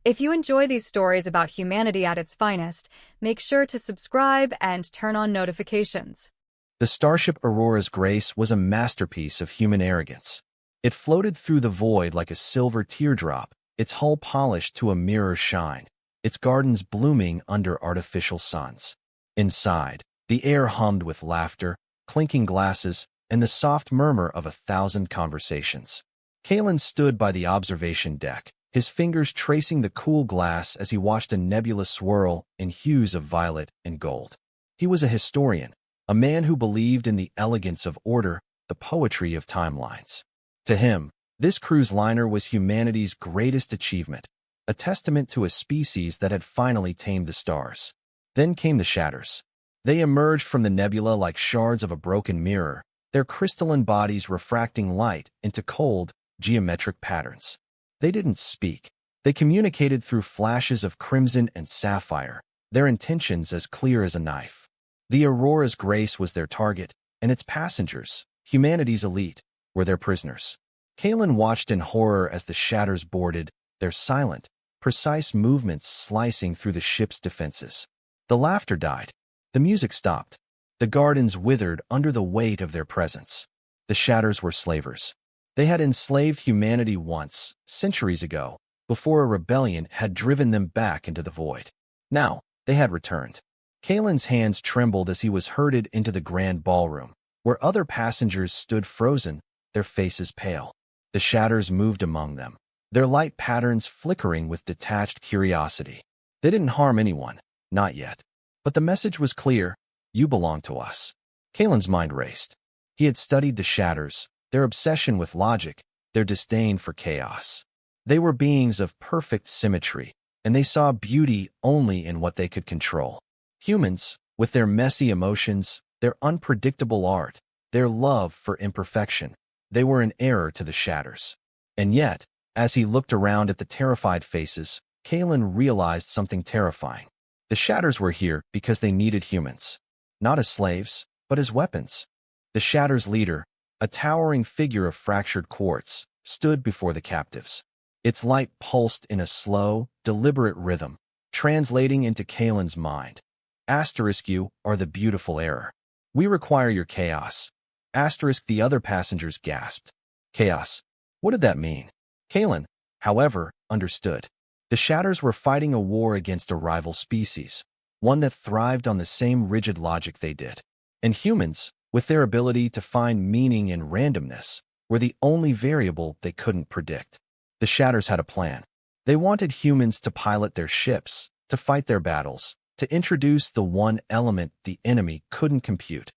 If you enjoy these stories about humanity at its finest, make sure to subscribe and turn on notifications. The starship Aurora's Grace was a masterpiece of human arrogance. It floated through the void like a silver teardrop, its hull polished to a mirror shine, its gardens blooming under artificial suns. Inside, the air hummed with laughter, clinking glasses, and the soft murmur of 1,000 conversations. Kalen stood by the observation deck, his fingers tracing the cool glass as he watched a nebula swirl in hues of violet and gold. He was a historian, a man who believed in the elegance of order, the poetry of timelines. To him, this cruise liner was humanity's greatest achievement, a testament to a species that had finally tamed the stars. Then came the shatters. They emerged from the nebula like shards of a broken mirror, their crystalline bodies refracting light into cold, geometric patterns. They didn't speak. They communicated through flashes of crimson and sapphire, their intentions as clear as a knife. The Aurora's Grace was their target, and its passengers, humanity's elite, were their prisoners. Kalen watched in horror as the shatters boarded, their silent, precise movements slicing through the ship's defenses. The laughter died. The music stopped. The gardens withered under the weight of their presence. The shatters were slavers. They had enslaved humanity once, centuries ago, before a rebellion had driven them back into the void. Now, they had returned. Kalen's hands trembled as he was herded into the grand ballroom, where other passengers stood frozen, their faces pale. The shatters moved among them, their light patterns flickering with detached curiosity. They didn't harm anyone, not yet. But the message was clear: you belong to us. Kalen's mind raced. He had studied the shatters, their obsession with logic, their disdain for chaos. They were beings of perfect symmetry, and they saw beauty only in what they could control. Humans, with their messy emotions, their unpredictable art, their love for imperfection, they were in error to the shatters. And yet, as he looked around at the terrified faces, Kalen realized something terrifying. The shatters were here because they needed humans, not as slaves, but as weapons. The shatters' leader, a towering figure of fractured quartz, stood before the captives. Its light pulsed in a slow, deliberate rhythm, translating into Kalen's mind. You are the beautiful error. We require your chaos. The other passengers gasped. Chaos. What did that mean? Kalen, however, understood. The shatters were fighting a war against a rival species, one that thrived on the same rigid logic they did. And humans, with their ability to find meaning in randomness, were the only variable they couldn't predict. The shatters had a plan. They wanted humans to pilot their ships, to fight their battles, to introduce the one element the enemy couldn't compute: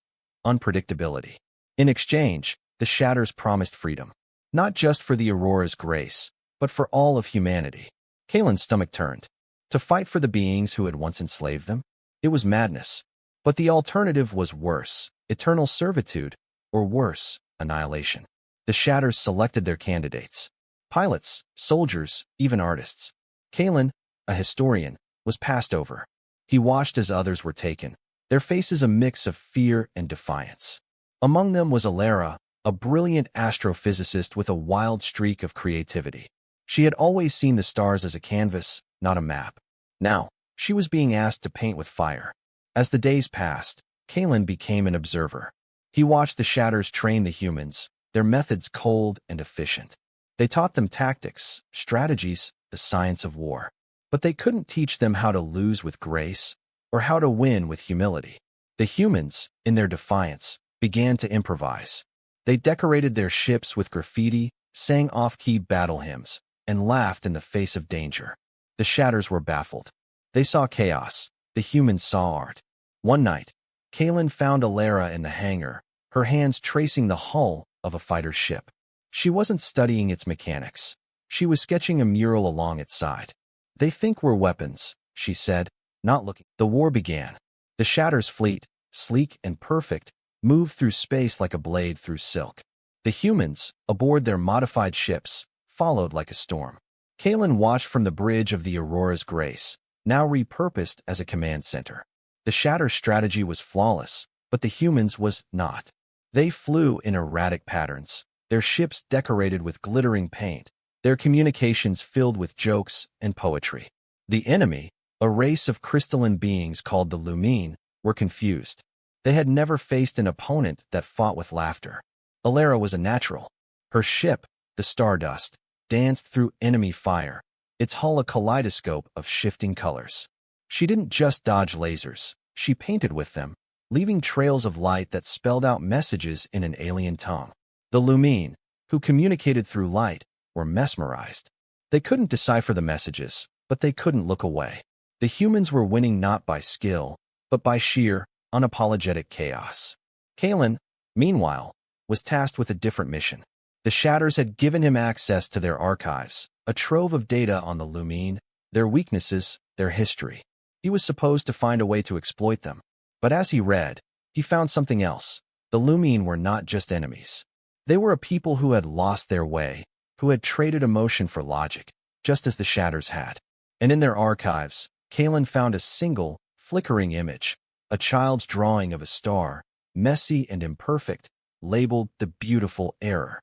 unpredictability. In exchange, the shatters promised freedom, not just for the Aurora's Grace, but for all of humanity. Kalen's stomach turned. To fight for the beings who had once enslaved them? It was madness. But the alternative was worse: eternal servitude, or worse, annihilation. The shatters selected their candidates: pilots, soldiers, even artists. Kalen, a historian, was passed over. He watched as others were taken, their faces a mix of fear and defiance. Among them was Alara, a brilliant astrophysicist with a wild streak of creativity. She had always seen the stars as a canvas, not a map. Now, she was being asked to paint with fire. As the days passed, Kalen became an observer. He watched the shatters train the humans, their methods cold and efficient. They taught them tactics, strategies, the science of war. But they couldn't teach them how to lose with grace or how to win with humility. The humans, in their defiance, began to improvise. They decorated their ships with graffiti, sang off-key battle hymns, and laughed in the face of danger. The shatters were baffled. They saw chaos. The humans saw art. One night, Kalen found Alara in the hangar, her hands tracing the hull of a fighter ship. She wasn't studying its mechanics. She was sketching a mural along its side. "They think we're weapons," she said, not looking. The war began. The shatters' fleet, sleek and perfect, moved through space like a blade through silk. The humans, aboard their modified ships, followed like a storm. Kalen watched from the bridge of the Aurora's Grace, now repurposed as a command center. The shatter strategy was flawless, but the humans was not. They flew in erratic patterns, their ships decorated with glittering paint, their communications filled with jokes and poetry. The enemy, a race of crystalline beings called the Lumine, were confused. They had never faced an opponent that fought with laughter. Alara was a natural. Her ship, the Stardust, danced through enemy fire, its hull a kaleidoscope of shifting colors. She didn't just dodge lasers, she painted with them, leaving trails of light that spelled out messages in an alien tongue. The Lumine, who communicated through light, were mesmerized. They couldn't decipher the messages, but they couldn't look away. The humans were winning not by skill, but by sheer, unapologetic chaos. Kalen, meanwhile, was tasked with a different mission. The Shatters had given him access to their archives, a trove of data on the Lumine, their weaknesses, their history. He was supposed to find a way to exploit them. But as he read, he found something else. The Lumine were not just enemies. They were a people who had lost their way, who had traded emotion for logic, just as the Shatters had. And in their archives, Kalen found a single, flickering image, a child's drawing of a star, messy and imperfect, labeled the beautiful error.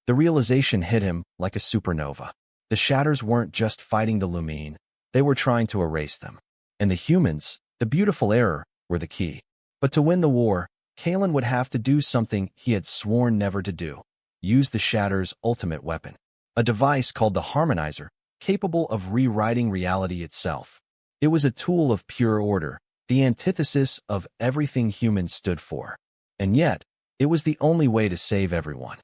The realization hit him like a supernova. The Shatters weren't just fighting the Lumine, they were trying to erase them. And the humans, the beautiful error, were the key. But to win the war, Kalen would have to do something he had sworn never to do. Use the Shatters' ultimate weapon. A device called the Harmonizer, capable of rewriting reality itself. It was a tool of pure order, the antithesis of everything humans stood for. And yet, it was the only way to save everyone.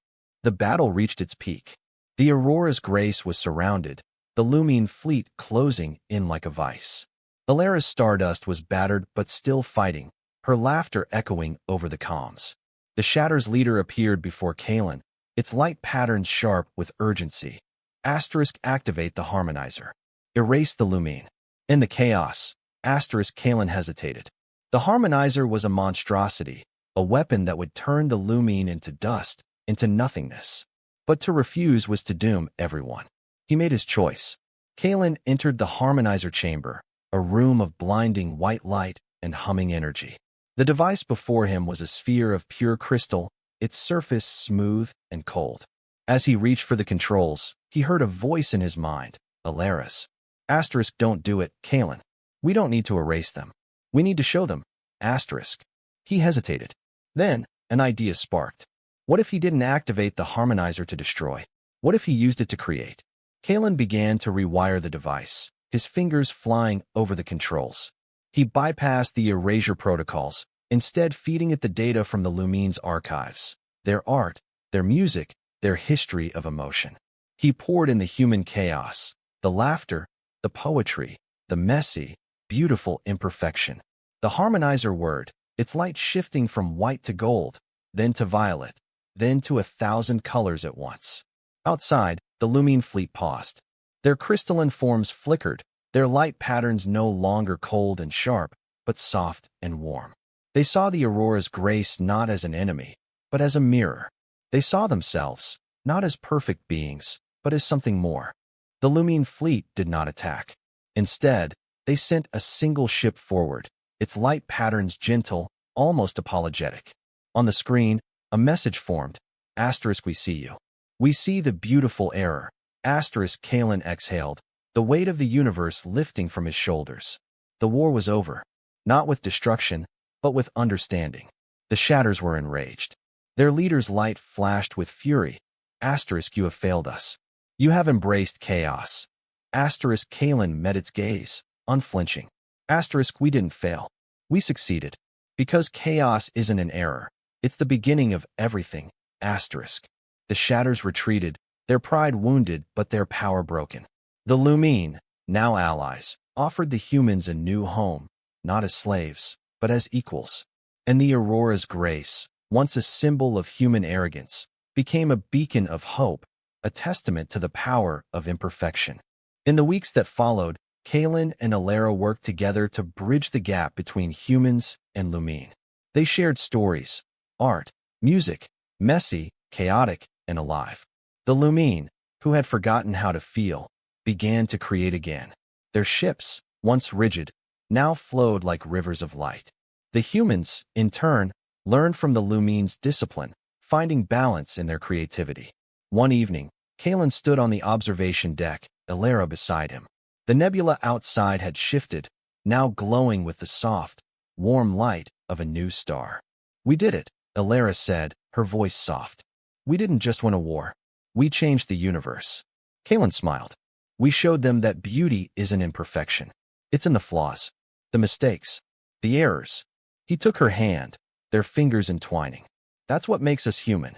The battle reached its peak. The Aurora's grace was surrounded, the Lumine fleet closing in like a vice. Alara's Stardust was battered but still fighting, her laughter echoing over the comms. The Shatters' leader appeared before Kalen, its light patterns sharp with urgency. Activate the Harmonizer. Erase the Lumine. In the chaos, Kalen hesitated. The Harmonizer was a monstrosity, a weapon that would turn the Lumine into dust, into nothingness. But to refuse was to doom everyone. He made his choice. Kalen entered the Harmonizer chamber, a room of blinding white light and humming energy. The device before him was a sphere of pure crystal, its surface smooth and cold. As he reached for the controls, he heard a voice in his mind, Alara's. Don't do it, Kalen. We don't need to erase them. We need to show them. He hesitated. Then, an idea sparked. What if he didn't activate the Harmonizer to destroy? What if he used it to create? Kalen began to rewire the device, his fingers flying over the controls. He bypassed the erasure protocols, instead feeding it the data from the Lumine's archives, their art, their music, their history of emotion. He poured in the human chaos, the laughter, the poetry, the messy, beautiful imperfection. The Harmonizer word, its light shifting from white to gold, then to violet, then to 1,000 colors at once. Outside, the Lumine fleet paused. Their crystalline forms flickered, their light patterns no longer cold and sharp, but soft and warm. They saw the Aurora's grace not as an enemy, but as a mirror. They saw themselves, not as perfect beings, but as something more. The Lumine fleet did not attack. Instead, they sent a single ship forward, its light patterns gentle, almost apologetic. On the screen, a message formed, we see you. We see the beautiful error. Kalen exhaled, the weight of the universe lifting from his shoulders. The war was over, not with destruction, but with understanding. The Shatters were enraged. Their leader's light flashed with fury. You have failed us. You have embraced chaos. Kalen met its gaze, unflinching. We didn't fail. We succeeded. Because chaos isn't an error. It's the beginning of everything. The Shatters retreated, their pride wounded but their power broken. The Lumine, now allies, offered the humans a new home, not as slaves, but as equals. And the Aurora's grace, once a symbol of human arrogance, became a beacon of hope, a testament to the power of imperfection. In the weeks that followed, Kalen and Alara worked together to bridge the gap between humans and Lumine. They shared stories, art, music, messy, chaotic, and alive. The Lumine, who had forgotten how to feel, began to create again. Their ships, once rigid, now flowed like rivers of light. The humans, in turn, learned from the Lumine's discipline, finding balance in their creativity. One evening, Kalen stood on the observation deck, Elara beside him. The nebula outside had shifted, now glowing with the soft, warm light of a new star. "We did it," Elara said, her voice soft. "We didn't just win a war. We changed the universe." Kalen smiled. "We showed them that beauty isn't in perfection. It's in the flaws, the mistakes, the errors." He took her hand, their fingers entwining. "That's what makes us human."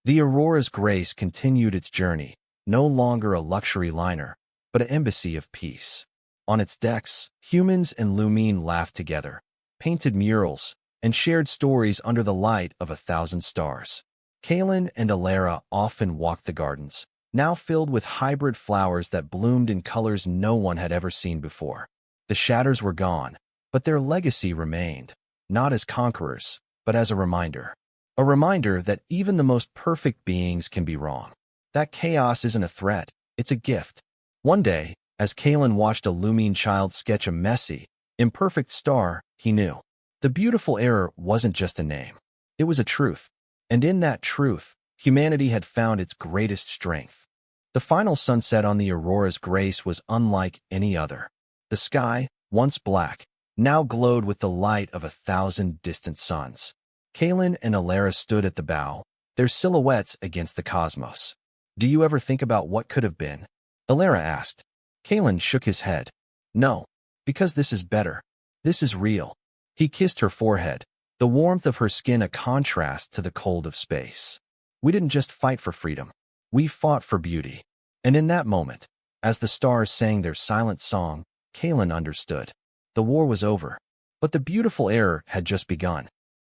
The Aurora's Grace continued its journey, no longer a luxury liner, but an embassy of peace. On its decks, humans and Lumine laughed together, painted murals, and shared stories under the light of 1,000 stars. Kalen and Elara often walked the gardens, now filled with hybrid flowers that bloomed in colors no one had ever seen before. The shatters were gone, but their legacy remained, not as conquerors, but as a reminder. A reminder that even the most perfect beings can be wrong. That chaos isn't a threat, it's a gift. One day, as Kalen watched a Lumine child sketch a messy, imperfect star, he knew. The beautiful error wasn't just a name. It was a truth. And in that truth, humanity had found its greatest strength. The final sunset on the Aurora's Grace was unlike any other. The sky, once black, now glowed with the light of 1,000 distant suns. Kalen and Elara stood at the bow, their silhouettes against the cosmos. "Do you ever think about what could have been?" Elara asked. Kalen shook his head. "No, because this is better. This is real." He kissed her forehead, the warmth of her skin a contrast to the cold of space. "We didn't just fight for freedom. We fought for beauty." And in that moment, as the stars sang their silent song, Kalen understood. The war was over, but the beautiful era had just begun.